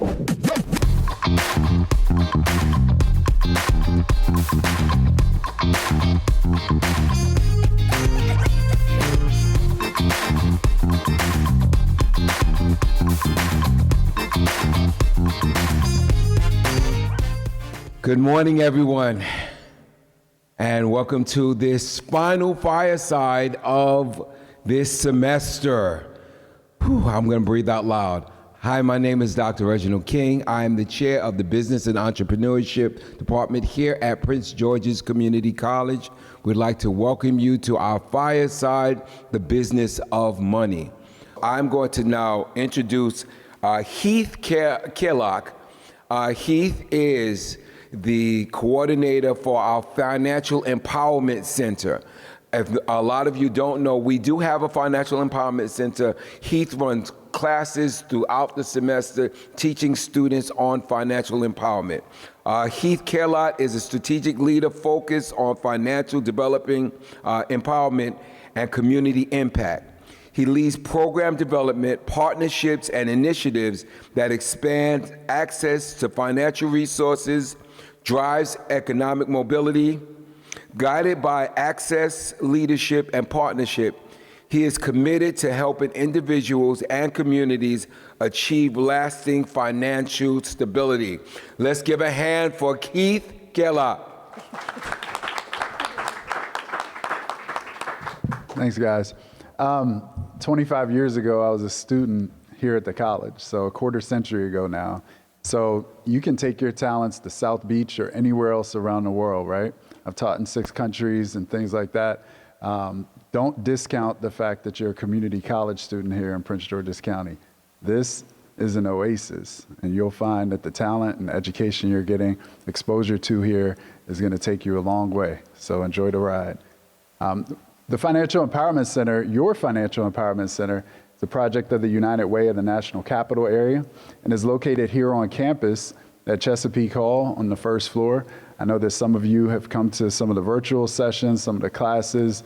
Good morning, everyone, and welcome to this final fireside of this semester. I'm going to breathe out loud. Hi, my name is Dr. Reginald King. I am the chair of the Business and Entrepreneurship Department here at Prince George's Community College. We'd like to welcome you to our fireside, The Business of Money. I'm going to now introduce Heath Carlock. Heath is the coordinator for our Financial Empowerment Center. If a lot of you don't know, we do have a Financial Empowerment Center. Heath runs classes throughout the semester teaching students on financial empowerment. Heath Carlock is a strategic leader focused on financial developing empowerment and community impact. He leads program development, partnerships, and initiatives that expand access to financial resources, drives economic mobility. Guided by access, leadership, and partnership, he is committed to helping individuals and communities achieve lasting financial stability. Let's give a hand for Heath Carlock. Thanks, guys. 25 years ago, I was a student here at the college, so a quarter century ago now. So you can take your talents to South Beach or anywhere else around the world, right? I've taught in 6 countries and things like that. Don't discount the fact that you're a community college student here in Prince George's County. This is an oasis, and you'll find that the talent and education you're getting exposure to here is going to take you a long way. So enjoy the ride. The Financial Empowerment Center, your Financial Empowerment Center, is a project of the United Way of the National Capital Area and is located here on campus at Chesapeake Hall on the first floor. I know that some of you have come to some of the virtual sessions, some of the classes.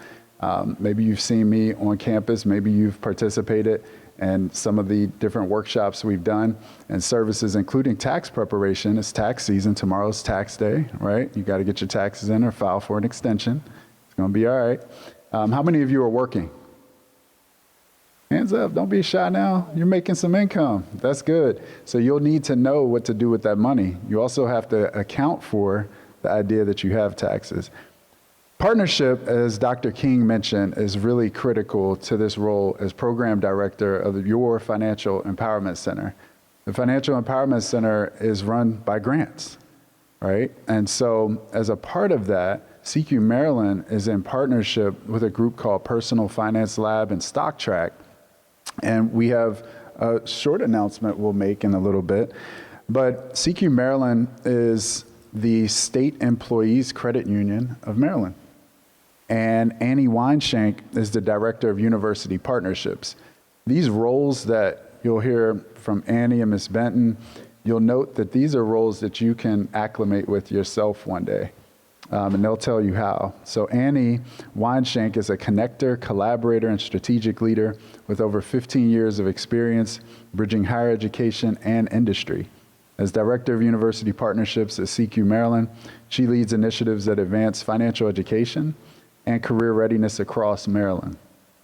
Maybe you've seen me on campus. Maybe you've participated in some of the different workshops we've done and services, including tax preparation. It's tax season. Tomorrow's tax day, right? You got to get your taxes in or file for an extension. It's going to be all right. How many of you are working? Hands up, don't be shy now. You're making some income. That's good. So you'll need to know what to do with that money. You also have to account for the idea that you have taxes. Partnership, as Dr. King mentioned, is really critical to this role as program director of your Financial Empowerment Center. The Financial Empowerment Center is run by grants, right? And so as a part of that, SECU Maryland is in partnership with a group called Personal Finance Lab and Stock Track. And we have a short announcement we'll make in a little bit. But SECU Maryland is the State Employees Credit Union of Maryland. And Annie Weinschenk is the Director of University Partnerships. These roles that you'll hear from Annie and Ms. Benton, you'll note that these are roles that you can acclimate with yourself one day. And they'll tell you how. So Annie Weinschenk is a connector, collaborator, and strategic leader with over 15 years of experience bridging higher education and industry. As Director of University Partnerships at SECU Maryland, she leads initiatives that advance financial education and career readiness across Maryland.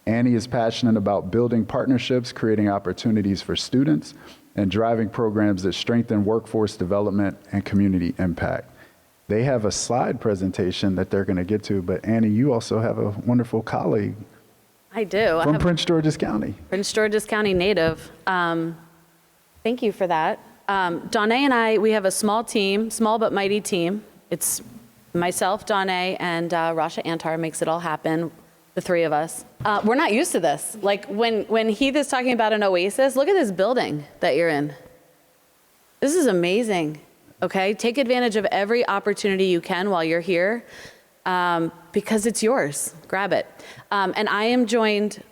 Annie is passionate about building partnerships, creating opportunities for students, and driving programs that strengthen workforce development and community impact. They have a slide presentation that they're going to get to, but Annie, you also have a wonderful colleague. I do. From Prince George's County. Prince George's County native. Thank you for that. Dawne and I, we have a small team, small but mighty team. It's myself, Dawne, and Rasha Antar makes it all happen, the 3 of us. We're not used to this. Like when Heath is talking about an oasis, look at this building that you're in. This is amazing. Okay, take advantage of every opportunity you can while you're here because it's yours. Grab it. And I am joined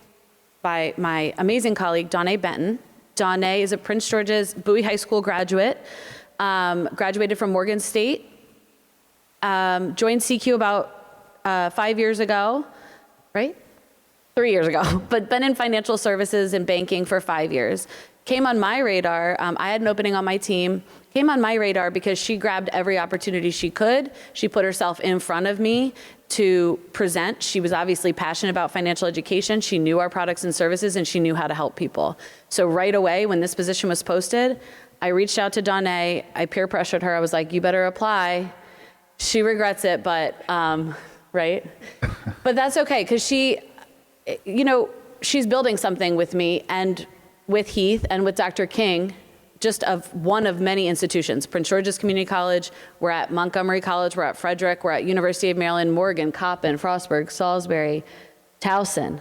by my amazing colleague, Dawne Benton. Dawne is a Prince George's Bowie High School graduate, graduated from Morgan State, joined SECU about 5 years ago, right? 3 years ago, but been in financial services and banking for 5 years. came on my radar. I had an opening on my team, came on my radar because she grabbed every opportunity she could. She put herself in front of me to present. She was obviously passionate about financial education. She knew our products and services, and she knew how to help people. So right away, when this position was posted, I reached out to Dawne. I peer pressured her. I was like, you better apply. She regrets it, but, right? But that's okay, because she, she's building something with me and with Heath and with Dr. King, just of one of many institutions. Prince George's Community College, we're at Montgomery College, we're at Frederick, we're at University of Maryland, Morgan, Coppin, Frostburg, Salisbury, Towson,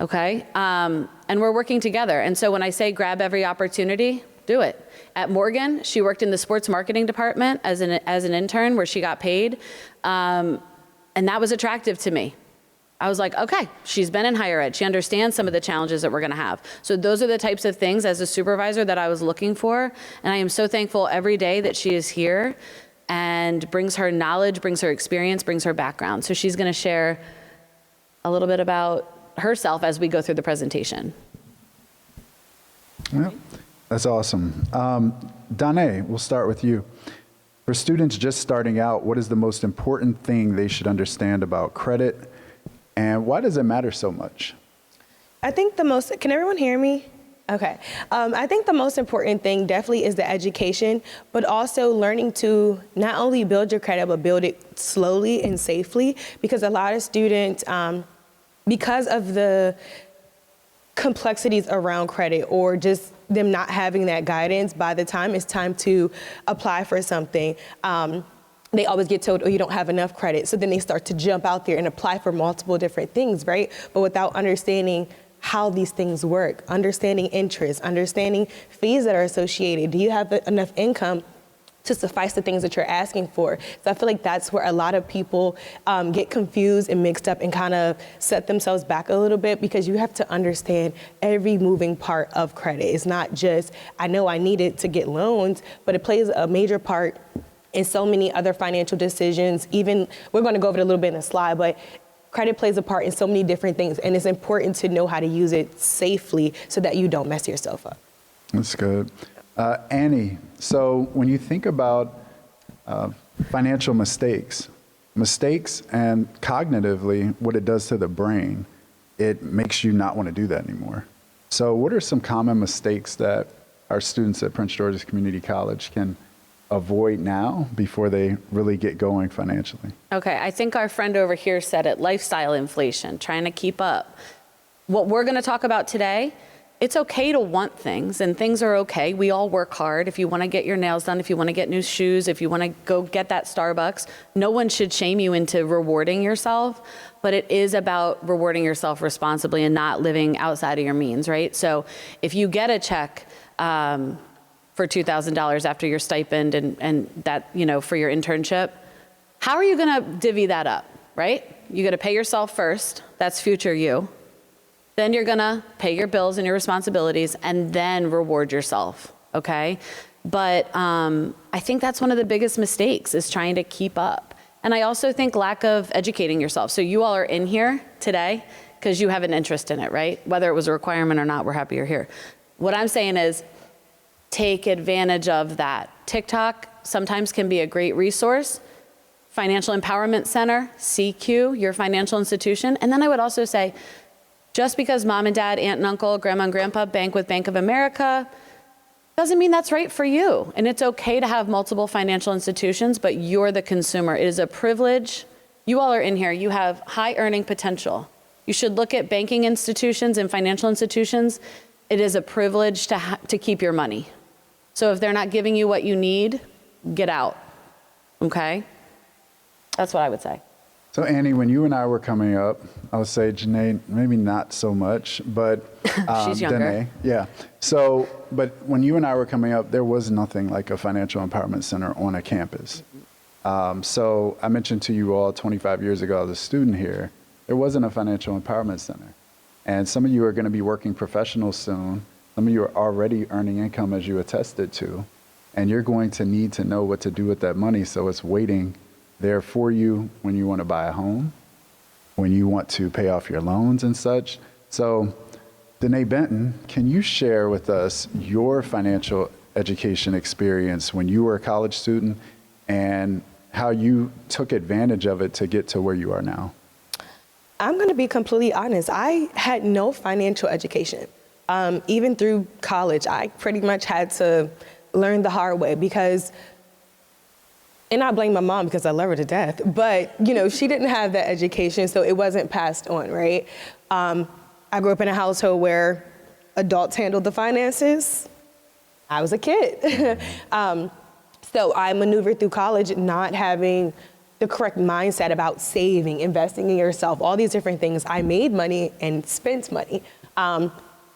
okay? And we're working together. And so when I say grab every opportunity, do it. At Morgan, she worked in the sports marketing department as an intern where she got paid. And that was attractive to me. I was like, okay, she's been in higher ed. She understands some of the challenges that we're gonna have. So those are the types of things as a supervisor that I was looking for. And I am so thankful every day that she is here and brings her knowledge, brings her experience, brings her background. So she's gonna share a little bit about herself as we go through the presentation. Yep. That's awesome. Dawne, we'll start with you. For students just starting out, what is the most important thing they should understand about credit, and why does it matter so much? I think can everyone hear me? Okay. I think the most important thing definitely is the education, but also learning to not only build your credit, but build it slowly and safely, because a lot of students, because of the complexities around credit or just them not having that guidance, by the time it's time to apply for something, they always get told, oh, you don't have enough credit. So then they start to jump out there and apply for multiple different things, right? But without understanding how these things work, understanding interest, understanding fees that are associated. Do you have enough income to suffice the things that you're asking for? So I feel like that's where a lot of people get confused and mixed up and kind of set themselves back a little bit, because you have to understand every moving part of credit. It's not just, I know I need it to get loans, but it plays a major part in so many other financial decisions. Even, we're going to go over it a little bit in the slide, but credit plays a part in so many different things, and it's important to know how to use it safely so that you don't mess yourself up. That's good. Annie, so when you think about financial mistakes and cognitively what it does to the brain, it makes you not want to do that anymore. So what are some common mistakes that our students at Prince George's Community College can avoid now before they really get going financially? Okay, I think our friend over here said it, lifestyle inflation, trying to keep up. What we're gonna talk about today, it's okay to want things, and things are okay. We all work hard. If you wanna get your nails done, if you wanna get new shoes, if you wanna go get that Starbucks, no one should shame you into rewarding yourself, but it is about rewarding yourself responsibly and not living outside of your means, right? So if you get a check, for $2,000 after your stipend and that, for your internship, how are you gonna divvy that up, right? You gotta pay yourself first, that's future you. Then you're gonna pay your bills and your responsibilities and then reward yourself, okay? But I think that's one of the biggest mistakes, is trying to keep up. And I also think lack of educating yourself. So you all are in here today because you have an interest in it, right? Whether it was a requirement or not, we're happy you're here. What I'm saying is, take advantage of that. TikTok sometimes can be a great resource. Financial Empowerment Center, SECU, your financial institution. And then I would also say, just because mom and dad, aunt and uncle, grandma and grandpa bank with Bank of America, doesn't mean that's right for you. And it's okay to have multiple financial institutions, but you're the consumer. It is a privilege. You all are in here. You have high earning potential. You should look at banking institutions and financial institutions. It is a privilege to keep your money. So if they're not giving you what you need, get out, okay? That's what I would say. So Annie, when you and I were coming up, I would say Janae, maybe not so much, but she's younger. Danae, yeah. So, but when you and I were coming up, there was nothing like a financial empowerment center on a campus. So I mentioned to you all 25 years ago as a student here, there wasn't a financial empowerment center. And some of you are going to be working professionals soon. Some of you are already earning income, as you attested to, and you're going to need to know what to do with that money. So it's waiting there for you when you want to buy a home, when you want to pay off your loans and such. So Dawne Benton, can you share with us your financial education experience when you were a college student and how you took advantage of it to get to where you are now? I'm going to be completely honest. I had no financial education. Even through college, I pretty much had to learn the hard way because, and I blame my mom because I love her to death, but she didn't have that education, so it wasn't passed on, right? I grew up in a household where adults handled the finances. I was a kid. So I maneuvered through college not having the correct mindset about saving, investing in yourself, all these different things. I made money and spent money,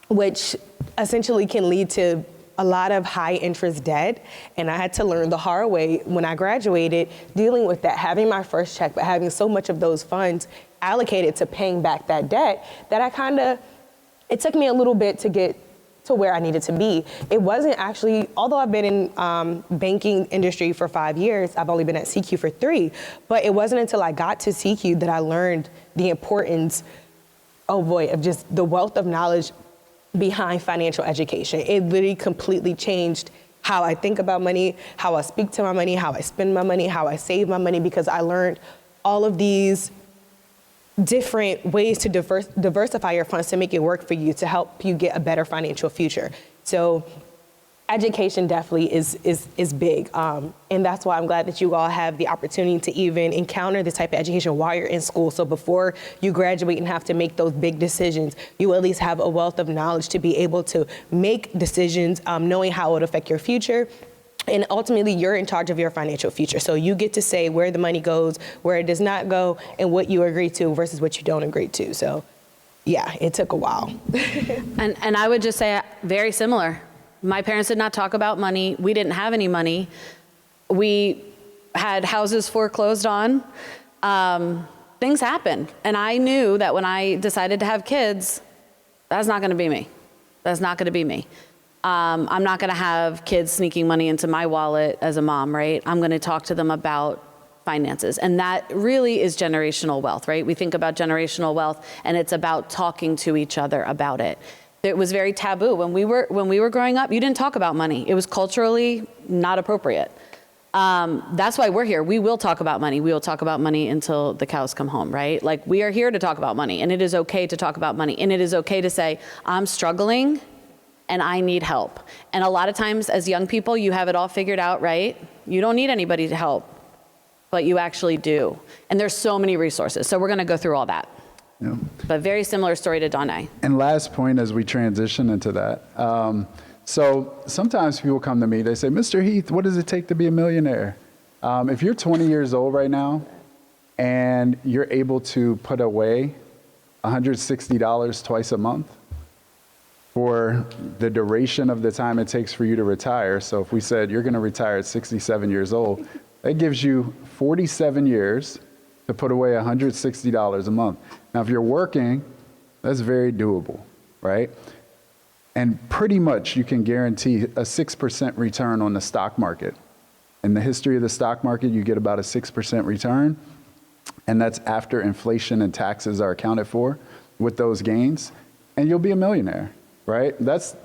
which essentially can lead to a lot of high interest debt. And I had to learn the hard way when I graduated, dealing with that, having my first check, but having so much of those funds allocated to paying back that debt that it took me a little bit to get to where I needed to be. It wasn't actually, although I've been in banking industry for 5 years, I've only been at SECU for 3, but it wasn't until I got to SECU that I learned the importance, of just the wealth of knowledge behind financial education. It literally completely changed how I think about money, how I speak to my money, how I spend my money, how I save my money, because I learned all of these different ways to diversify your funds to make it work for you, to help you get a better financial future. So education definitely is big. And that's why I'm glad that you all have the opportunity to even encounter this type of education while you're in school. So before you graduate and have to make those big decisions, you at least have a wealth of knowledge to be able to make decisions, knowing how it will affect your future. And ultimately, you're in charge of your financial future. So you get to say where the money goes, where it does not go, and what you agree to versus what you don't agree to. So yeah, it took a while. And I would just say very similar. My parents did not talk about money. We didn't have any money. We had houses foreclosed on. Things happen. And I knew that when I decided to have kids, that's not going to be me. That's not going to be me. I'm not going to have kids sneaking money into my wallet as a mom, right? I'm going to talk to them about finances. And that really is generational wealth, right? We think about generational wealth, and it's about talking to each other about it. It was very taboo. When we were growing up, you didn't talk about money. It was culturally not appropriate. That's why we're here. We will talk about money. We will talk about money until the cows come home, right? Like, we are here to talk about money, and it is okay to talk about money. And it is okay to say, I'm struggling and I need help. And a lot of times as young people, you have it all figured out, right? You don't need anybody to help, but you actually do. And there's so many resources. So we're going to go through all that. Yeah. But very similar story to Dawne. And last point as we transition into that. So sometimes people come to me, they say, Mr. Heath, what does it take to be a millionaire? If you're 20 years old right now and you're able to put away $160 twice a month for the duration of the time it takes for you to retire. So if we said you're going to retire at 67 years old, that gives you 47 years to put away $160 a month. Now, if you're working, that's very doable, right? And pretty much you can guarantee a 6% return on the stock market. In the history of the stock market, you get about a 6% return, and that's after inflation and taxes are accounted for with those gains, and you'll be a millionaire, right? That's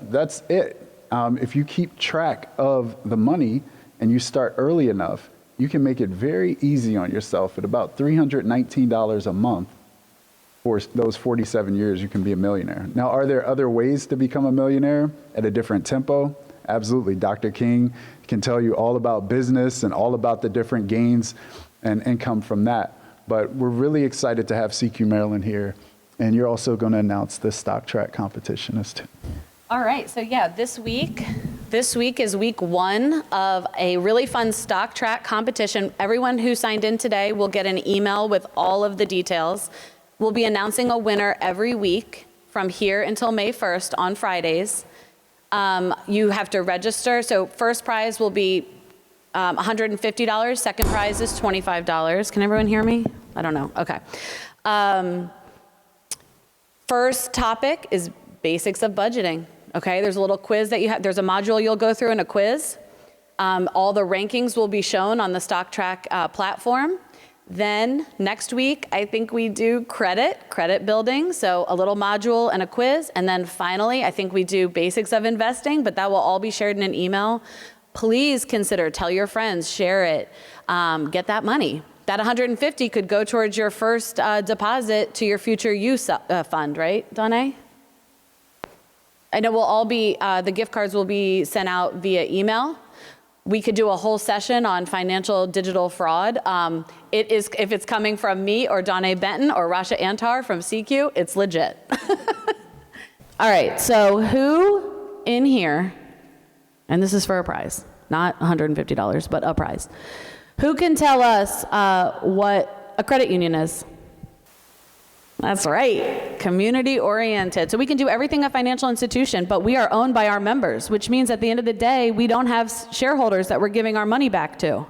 it. If you keep track of the money and you start early enough, you can make it very easy on yourself. At about $319 a month for those 47 years, you can be a millionaire. Now, are there other ways to become a millionaire at a different tempo? Absolutely. Dr. King can tell you all about business and all about the different gains and income from that. But we're really excited to have SECU Maryland here. And you're also going to announce the stock track competition as too. All right, so yeah, this week is week 1 of a really fun stock track competition. Everyone who signed in today will get an email with all of the details. We'll be announcing a winner every week from here until May 1st on Fridays. You have to register. So first prize will be $150. Second prize is $25. Can everyone hear me? I don't know. Okay. First topic is basics of budgeting. Okay, there's a little quiz that you have. There's a module you'll go through in a quiz. All the rankings will be shown on the stock track platform. Then next week, I think we do credit building, so a little module and a quiz. And then finally, I think we do basics of investing, but that will all be shared in an email. Please consider, tell your friends, share it, get that money. That $150 could go towards your first deposit to your future use fund, right, Dawne? I know we'll all be, the gift cards will be sent out via email. We could do a whole session on financial digital fraud. It is, if it's coming from me or Dawne Benton or Rasha Antar from SECU, it's legit. All right, so who in here, and this is for a prize, not $150, but a prize. Who can tell us what a credit union is? That's right, community-oriented. So we can do everything a financial institution, but we are owned by our members, which means at the end of the day, we don't have shareholders that we're giving our money back to.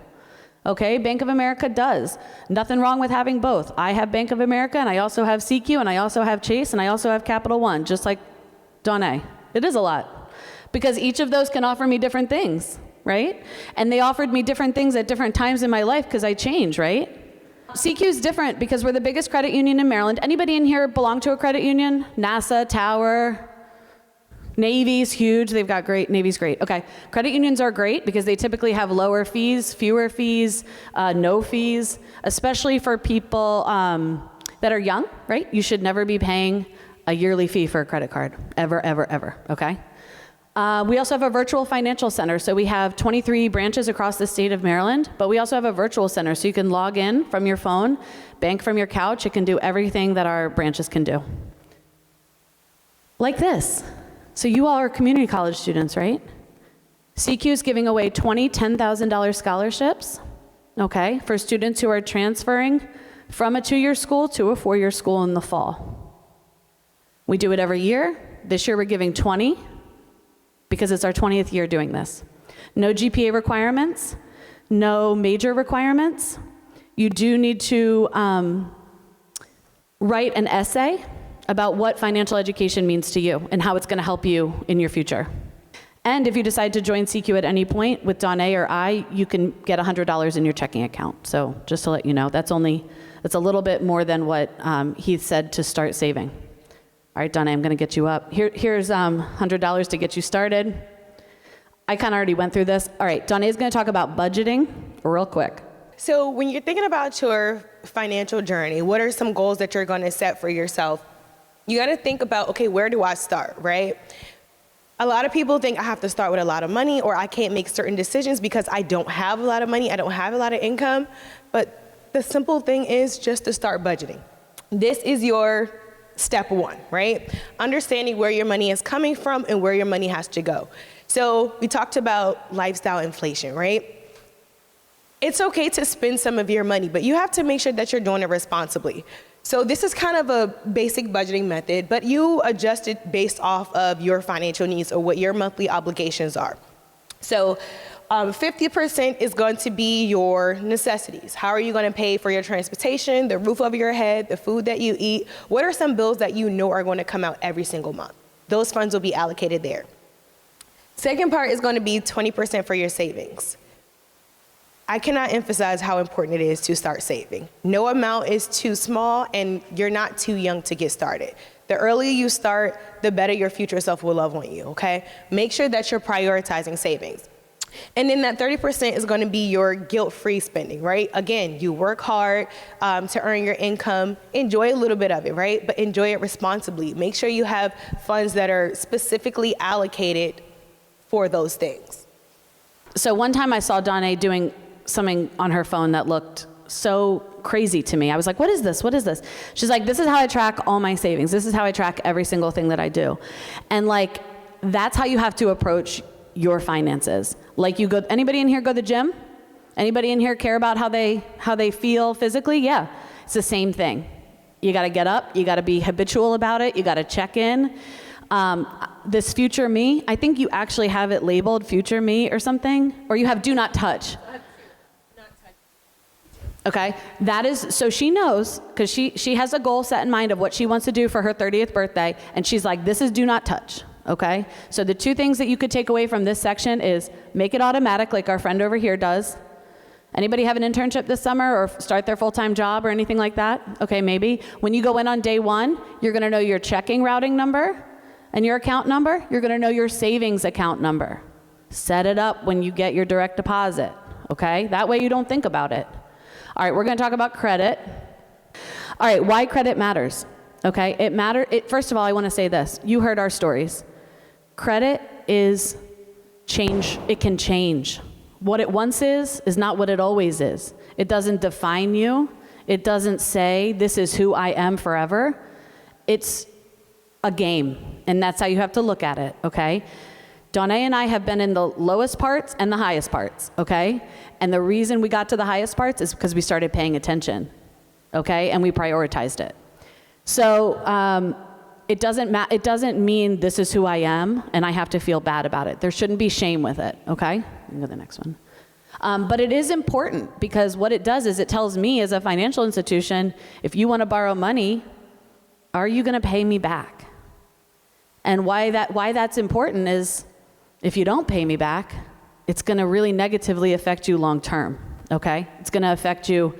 Okay, Bank of America does. Nothing wrong with having both. I have Bank of America, and I also have SECU, and I also have Chase, and I also have Capital One, just like Dawne. It is a lot, because each of those can offer me different things, right? And they offered me different things at different times in my life because I change, right? SECU is different because we're the biggest credit union in Maryland. Anybody in here belong to a credit union? NASA, Tower, Navy's huge. They've got great, Navy's great. Okay, credit unions are great because they typically have lower fees, fewer fees, no fees, especially for people that are young, right? You should never be paying a yearly fee for a credit card, ever, ever, ever, okay? We also have a virtual financial center. So we have 23 branches across the state of Maryland, but we also have a virtual center. So you can log in from your phone, bank from your couch. It can do everything that our branches can do. Like this. So you all are community college students, right? SECU is giving away 20 $10,000 scholarships, okay, for students who are transferring from a 2-year school to a 4-year school in the fall. We do it every year. This year we're giving 20. Because it's our 20th year doing this. No GPA requirements, no major requirements. You do need to write an essay about what financial education means to you and how it's gonna help you in your future. And if you decide to join SECU at any point with Dawne or I, you can get $100 in your checking account. So just to let you know, that's a little bit more than what Heath said to start saving. All right, Dawne, I'm going to get you up. Here's $100 to get you started. I kind of already went through this. All right, Dawne is going to talk about budgeting real quick. So when you're thinking about your financial journey, what are some goals that you're going to set for yourself? You got to think about, okay, where do I start, right? A lot of people think I have to start with a lot of money or I can't make certain decisions because I don't have a lot of money, I don't have a lot of income. But the simple thing is just to start budgeting. This is your step one, right? Understanding where your money is coming from and where your money has to go. So we talked about lifestyle inflation, right? It's okay to spend some of your money, but you have to make sure that you're doing it responsibly. So this is kind of a basic budgeting method, but you adjust it based off of your financial needs or what your monthly obligations are. So 50% is going to be your necessities. How are you going to pay for your transportation, the roof over your head, the food that you eat? What are some bills that you know are going to come out every single month? Those funds will be allocated there. Second part is going to be 20% for your savings. I cannot emphasize how important it is to start saving. No amount is too small, and you're not too young to get started. The earlier you start, the better your future self will love on you, okay? Make sure that you're prioritizing savings. And then that 30% is going to be your guilt-free spending, right? Again, you work hard to earn your income. Enjoy a little bit of it, right? But enjoy it responsibly. Make sure you have funds that are specifically allocated for those things. So one time I saw Dawne doing something on her phone that looked so crazy to me. I was like, what is this? What is this? She's like, this is how I track all my savings. This is how I track every single thing that I do. And like, that's how you have to approach your finances. Like you go, anybody in here go to the gym? Anybody in here care about how they feel physically? Yeah, it's the same thing. You gotta get up, you gotta be habitual about it, you gotta check in. This future me, I think you actually have it labeled future me or something, or you have do not touch. Okay, that is, so she knows, because she has a goal set in mind of what she wants to do for her 30th birthday, and she's like, this is do not touch, okay? So the two things that you could take away from this section is make it automatic like our friend over here does, Anybody have an internship this summer or start their full-time job or anything like that? Okay, maybe. When you go in on day one, you're gonna know your checking routing number and your account number. You're gonna know your savings account number. Set it up when you get your direct deposit, okay? That way you don't think about it. All right, we're gonna talk about credit. All right, why credit matters, okay? First of all, I wanna say this. You heard our stories. Credit is change, it can change. What it once is not what it always is. It doesn't define you. It doesn't say, this is who I am forever. It's a game, and that's how you have to look at it, okay? Dawne and I have been in the lowest parts and the highest parts, okay? And the reason we got to the highest parts is because we started paying attention, okay? And we prioritized it. So it doesn't mean this is who I am and I have to feel bad about it. There shouldn't be shame with it, okay? Go to the next one. But it is important because what it does is it tells me as a financial institution, if you want to borrow money, are you going to pay me back? And why that's important is if you don't pay me back, it's going to really negatively affect you long term, okay? It's going to affect your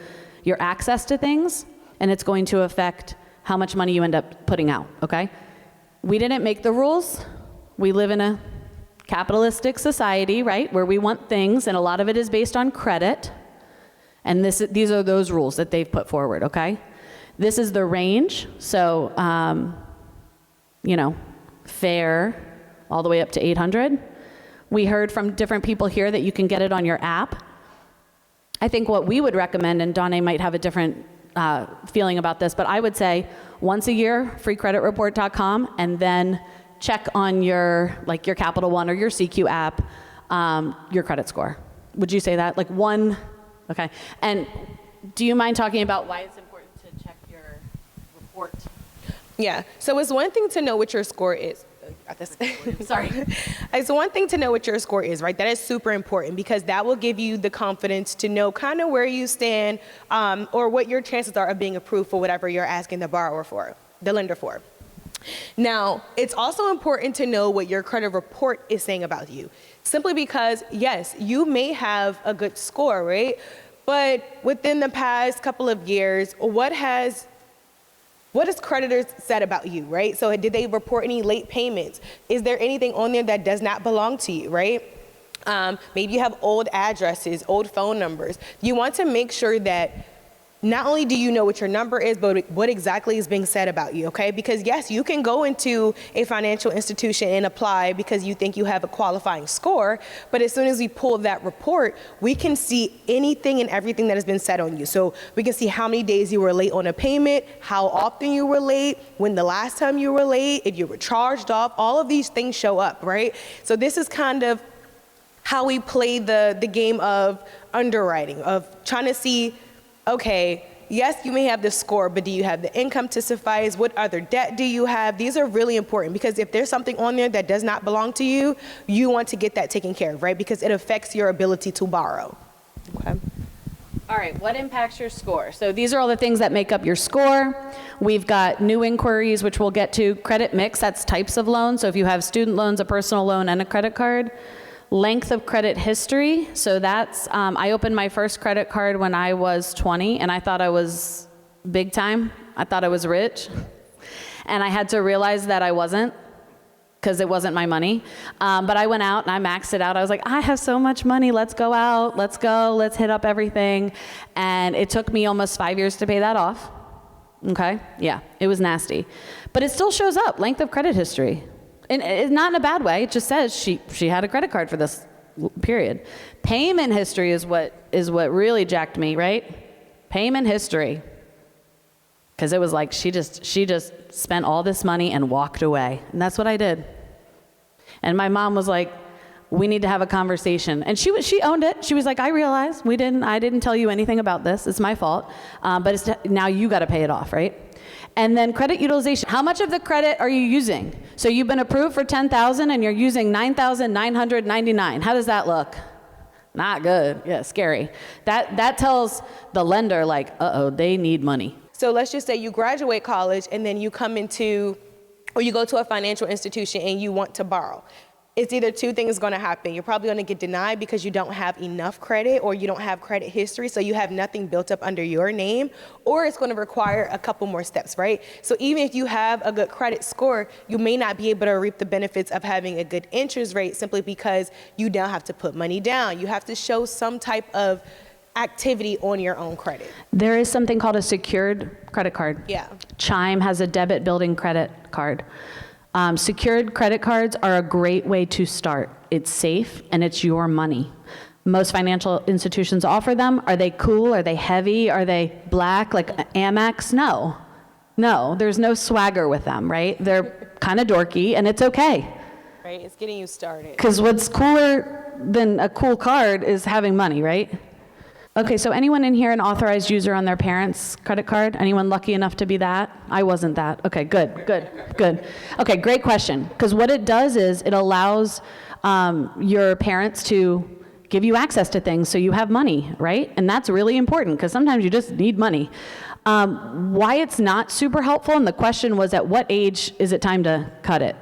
access to things, and it's going to affect how much money you end up putting out, okay? We didn't make the rules. We live in a capitalistic society, right, where we want things, and a lot of it is based on credit. And these are those rules that they've put forward, okay? This is the range, so, fair, all the way up to 800. We heard from different people here that you can get it on your app. I think what we would recommend, and Dawne might have a different feeling about this, but I would say once a year, freecreditreport.com, and then check on your Capital One or your SECU app, your credit score. Would you say that? Like one, okay. And do you mind talking about why it's important to check your report? Yeah, so it's one thing to know what your score is. Got this. Sorry. It's one thing to know what your score is, right? That is super important because that will give you the confidence to know kind of where you stand or what your chances are of being approved for whatever you're asking the borrower for, the lender for. Now, it's also important to know what your credit report is saying about you. Simply because, yes, you may have a good score, right? But within the past couple of years, what has creditors said about you, right? So did they report any late payments? Is there anything on there that does not belong to you, right? Maybe you have old addresses, old phone numbers. You want to make sure that not only do you know what your number is, but what exactly is being said about you, okay? Because yes, you can go into a financial institution and apply because you think you have a qualifying score, but as soon as we pull that report, we can see anything and everything that has been said on you. So we can see how many days you were late on a payment, how often you were late, when the last time you were late, if you were charged off, all of these things show up, right? So this is kind of how we play the game of underwriting, of trying to see, okay, yes, you may have the score, but do you have the income to suffice? What other debt do you have? These are really important because if there's something on there that does not belong to you, you want to get that taken care of, right? Because it affects your ability to borrow. Okay. All right, what impacts your score? So these are all the things that make up your score. We've got new inquiries, which we'll get to. Credit mix, that's types of loans. So if you have student loans, a personal loan, and a credit card. Length of credit history, so that's, I opened my first credit card when I was 20, and I thought I was big time. I thought I was rich, and I had to realize that I wasn't, because it wasn't my money. But I went out and I maxed it out. I was like, I have so much money, let's go out, let's go, let's hit up everything. And it took me almost 5 years to pay that off, okay? Yeah, it was nasty. But it still shows up, length of credit history. And it's not in a bad way. It just says she had a credit card for this period. Payment history is what really jacked me, right? Payment history. Because it was like she just spent all this money and walked away. And that's what I did. And my mom was like, we need to have a conversation. And she owned it. She was like, I realize I didn't tell you anything about this. It's my fault. But now you got to pay it off, right? And then credit utilization. How much of the credit are you using? So you've been approved for $10,000 and you're using $9,999. How does that look? Not good. Yeah, scary. That tells the lender like, uh-oh, they need money. So let's just say you graduate college and then you come into, or you go to a financial institution and you want to borrow. it's either two things going to happen. You're probably going to get denied because you don't have enough credit or you don't have credit history, so you have nothing built up under your name, or it's going to require a couple more steps, right? So even if you have a good credit score, you may not be able to reap the benefits of having a good interest rate simply because you don't have to put money down. You have to show some type of activity on your own credit. There is something called a secured credit card. Yeah. Chime has a debit building credit card. Secured credit cards are a great way to start. It's safe and it's your money. Most financial institutions offer them. Are they cool? Are they heavy? Are they black like Amex? No. No, there's no swagger with them, right? They're kind of dorky and it's okay. Right, it's getting you started. Because what's cooler than a cool card is having money, right? Okay, so anyone in here an authorized user on their parents' credit card? Anyone lucky enough to be that? I wasn't that. Okay, good. Okay, great question. Because what it does is it allows your parents to give you access to things so you have money, right? And that's really important because sometimes you just need money. Why it's not super helpful, and the question was at what age is it time to cut it?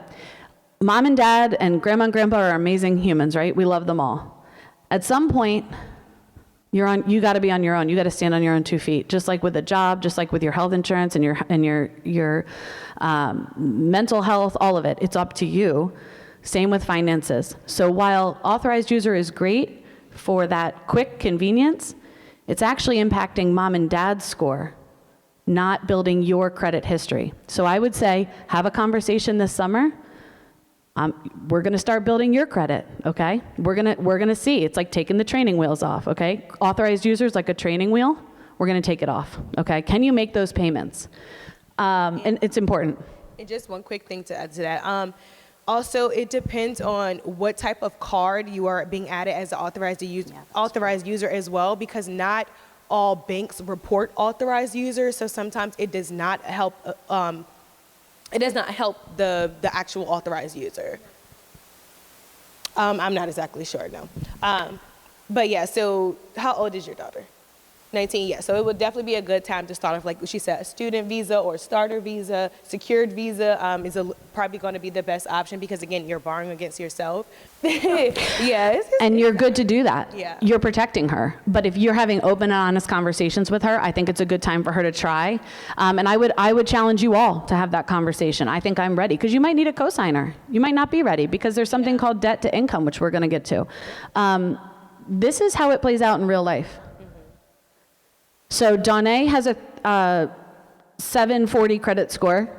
Mom and dad and grandma and grandpa are amazing humans, right? We love them all. At some point, you got to be on your own. You got to stand on your own 2 feet, just like with a job, just like with your health insurance and your mental health, all of it. It's up to you. Same with finances. So while authorized user is great for that quick convenience, it's actually impacting mom and dad's score, not building your credit history. So I would say have a conversation this summer. We're going to start building your credit, okay? We're going to see. It's like taking the training wheels off, okay? Authorized users like a training wheel, we're going to take it off, okay? Can you make those payments? And it's important. And just one quick thing to add to that. Also, it depends on what type of card you are being added as an authorized user as well, because not all banks report authorized users, so sometimes it does not help. It does not help the actual authorized user. I'm not exactly sure, no. But yeah, so how old is your daughter? 19, yeah. So it would definitely be a good time to start off, like she said, a student visa or starter visa. Secured visa is probably going to be the best option because, again, you're borrowing against yourself. Yes. And you're good to do that. Yeah. You're protecting her. But if you're having open and honest conversations with her, I think it's a good time for her to try. And I would challenge you all to have that conversation. I think I'm ready because you might need a cosigner. You might not be ready because there's something called debt to income, which we're going to get to. This is how it plays out in real life. So Dawne has a 740 credit score.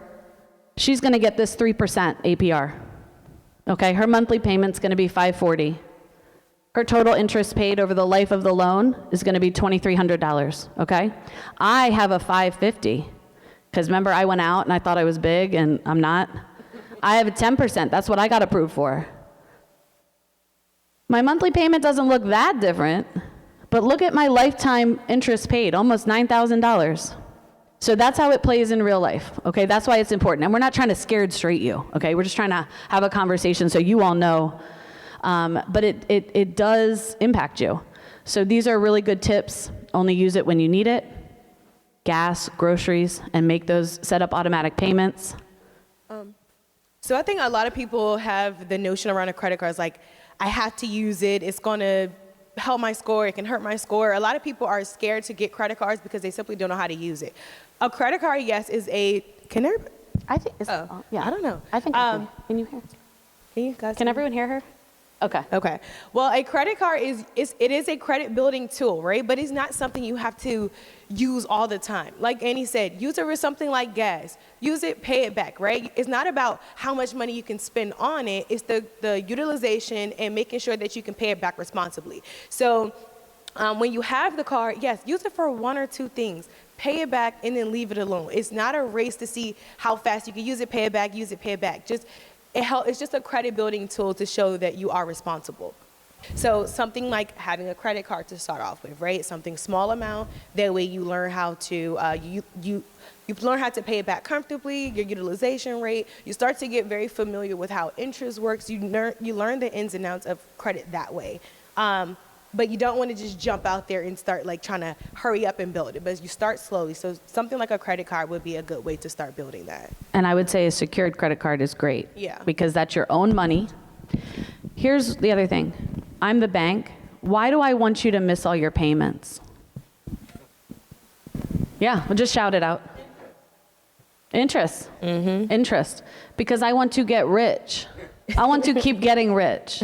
She's going to get this 3% APR. Okay, her monthly payment's going to be $540. Her total interest paid over the life of the loan is going to be $2,300. Okay, I have a $550 because remember I went out and I thought I was big and I'm not. I have a 10%. That's what I got approved for. My monthly payment doesn't look that different. But look at my lifetime interest paid, almost $9,000. So that's how it plays in real life, okay? That's why it's important. And we're not trying to scared straight you, okay? We're just trying to have a conversation so you all know. But it does impact you. So these are really good tips. Only use it when you need it. Gas, groceries, and make those set up automatic payments. So I think a lot of people have the notion around a credit card is like, I have to use it. It's going to help my score, it can hurt my score. A lot of people are scared to get credit cards because they simply don't know how to use it. A credit card, yes, is a, can there, I think, yeah. I don't know. I think, can you hear? Can you guys Can everyone hear her? Okay. Okay. Well, a credit card it is a credit building tool, right? But it's not something you have to use all the time. Like Annie said, use it for something like gas. Use it, pay it back, right? It's not about how much money you can spend on it. It's the utilization and making sure that you can pay it back responsibly. So when you have the card, yes, use it for one or two things. Pay it back and then leave it alone. It's not a race to see how fast you can use it, pay it back, use it, pay it back. It's just a credit building tool to show that you are responsible. So something like having a credit card to start off with, right? Something small amount. That way you learn how to you learn how to pay it back comfortably. Your utilization rate. You start to get very familiar with how interest works. You learn the ins and outs of credit that way. But you don't want to just jump out there and start like trying to hurry up and build it. But you start slowly. So something like a credit card would be a good way to start building that. And I would say a secured credit card is great. Yeah. Because that's your own money. Here's the other thing. I'm the bank. Why do I want you to miss all your payments? Yeah, well, just shout it out. Interest. Interest. Because I want to get rich. I want to keep getting rich.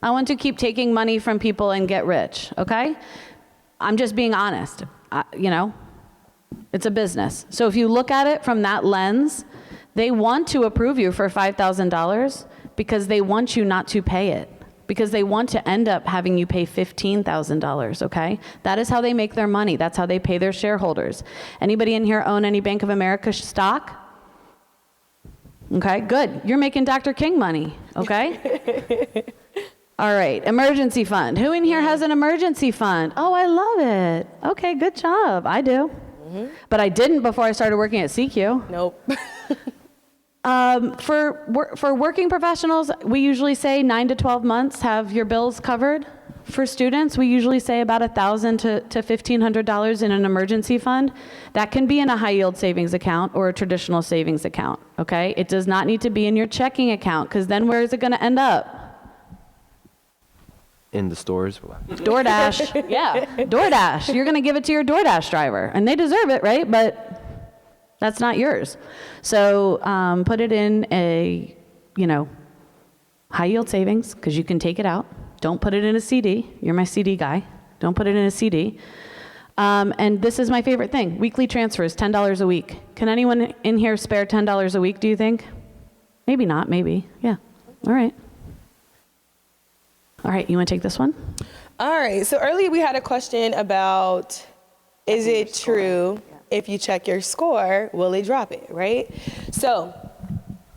I want to keep taking money from people and get rich, okay? I'm just being honest. It's a business. So if you look at it from that lens, they want to approve you for $5,000 because they want you not to pay it, because they want to end up having you pay $15,000, okay? That is how they make their money. That's how they pay their shareholders. Anybody in here own any Bank of America stock? Okay, good. You're making Dr. King money, okay? All right, emergency fund. Who in here has an emergency fund? Oh, I love it. Okay, good job. I do. But I didn't before I started working at SECU. Nope. For working professionals, we usually say 9 to 12 months have your bills covered. For students, we usually say about $1,000 to $1,500 in an emergency fund. That can be in a high yield savings account or a traditional savings account, okay? It does not need to be in your checking account, because then where is it gonna end up? In the stores. DoorDash, yeah, DoorDash. You're gonna give it to your DoorDash driver, and they deserve it, right? But that's not yours. So put it in a, high yield savings, because you can take it out. Don't put it in a CD. You're my CD guy. Don't put it in a CD. And this is my favorite thing, weekly transfers, $10 a week. Can anyone in here spare $10 a week, do you think? Maybe not, maybe, yeah, all right. All right, you want to take this one? All right, so earlier we had a question about, is it true if you check your score, will it drop it, right? So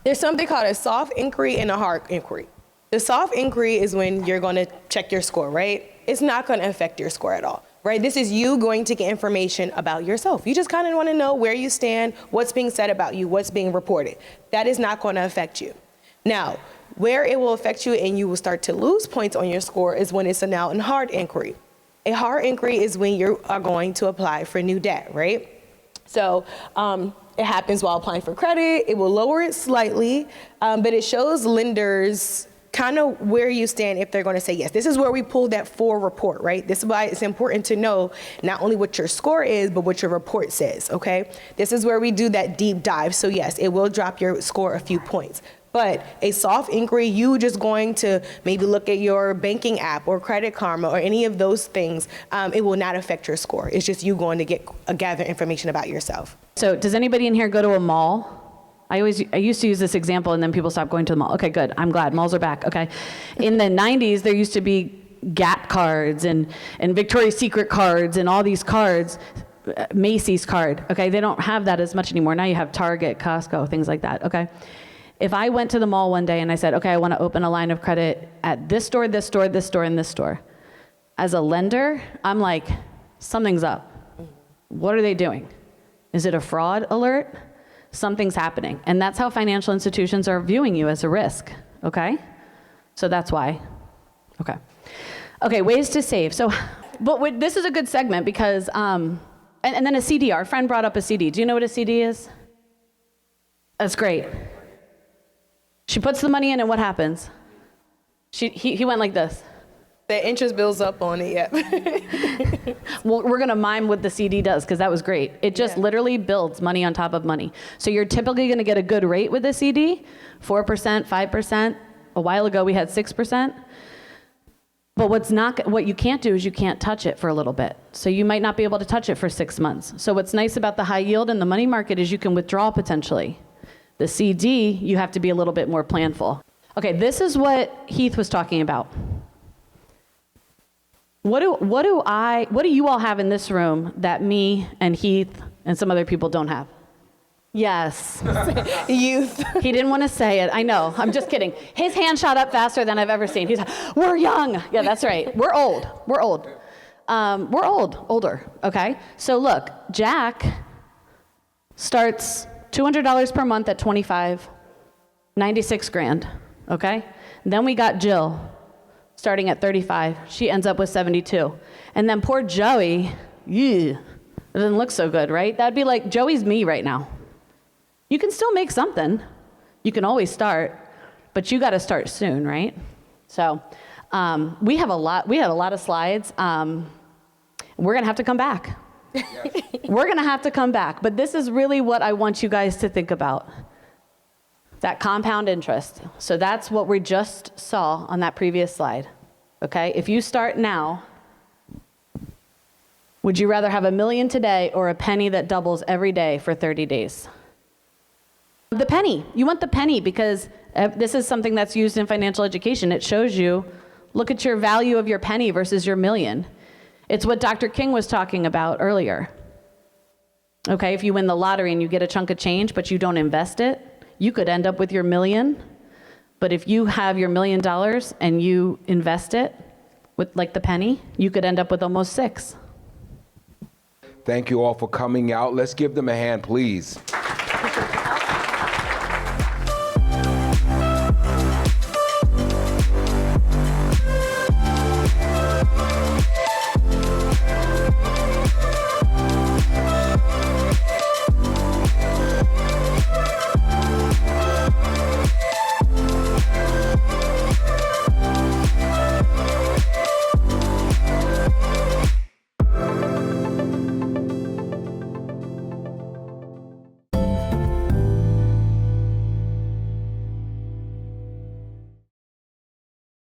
there's something called a soft inquiry and a hard inquiry. The soft inquiry is when you're going to check your score, right? It's not going to affect your score at all, right? This is you going to get information about yourself. You just kind of want to know where you stand, what's being said about you, what's being reported. That is not going to affect you. Now, where it will affect you and you will start to lose points on your score is when it's now a hard inquiry. A hard inquiry is when you are going to apply for new debt, right? So it happens while applying for credit. It will lower it slightly, but it shows lenders kind of where you stand if they're going to say yes. This is where we pull that for report, right? This is why it's important to know not only what your score is, but what your report says, okay? This is where we do that deep dive. So yes, it will drop your score a few points. But a soft inquiry, you just going to maybe look at your banking app or Credit Karma or any of those things, it will not affect your score. It's just you going to gather information about yourself. So does anybody in here go to a mall? I used to use this example and then people stopped going to the mall. Okay, good, I'm glad, malls are back, okay. In the 90s, there used to be Gap cards and Victoria's Secret cards and all these cards, Macy's card, okay? They don't have that as much anymore. Now you have Target, Costco, things like that, okay? If I went to the mall one day and I said, okay, I want to open a line of credit at this store, this store, this store, and this store. As a lender, I'm like, something's up. What are they doing? Is it a fraud alert? Something's happening. And that's how financial institutions are viewing you as a risk, okay? So that's why. Okay. Okay, ways to save. So, but this is a good segment because, and then a CD. Our friend brought up a CD. Do you know what a CD is? That's great. She puts the money in and what happens? He went like this. The interest builds up on it, yeah. Well, we're gonna mime what the CD does because that was great. It just literally builds money on top of money. So you're typically gonna get a good rate with a CD, 4%, 5%. A while ago we had 6%. But what you can't do is you can't touch it for a little bit. So you might not be able to touch it for 6 months. So what's nice about the high yield and the money market is you can withdraw potentially. The CD, you have to be a little bit more planful. Okay, this is what Heath was talking about. What do you all have in this room that me and Heath and some other people don't have? Yes. Youth. He didn't want to say it. I know. I'm just kidding. His hand shot up faster than I've ever seen. He's like, we're young. Yeah, that's right. We're old. Older. Okay. So look, Jack starts $200 per month at 25, 96 grand. Okay. Then we got Jill starting at 35. She ends up with 72. And then poor Joey, it doesn't look so good, right? That'd be like Joey's me right now. You can still make something. You can always start, but you got to start soon, right? So we had a lot of slides. We're gonna have to come back. Yes. We're gonna have to come back, but this is really what I want you guys to think about. That compound interest. So that's what we just saw on that previous slide, okay? If you start now, would you rather have $1 million today or a penny that doubles every day for 30 days? The penny. You want the penny because this is something that's used in financial education. It shows you, look at your value of your penny versus your million. It's what Dr. King was talking about earlier. Okay, if you win the lottery and you get a chunk of change, but you don't invest it, you could end up with your $1 million. But if you have your $1 million and you invest it with like the penny, you could end up with almost $6 million. Thank you all for coming out. Let's give them a hand, please.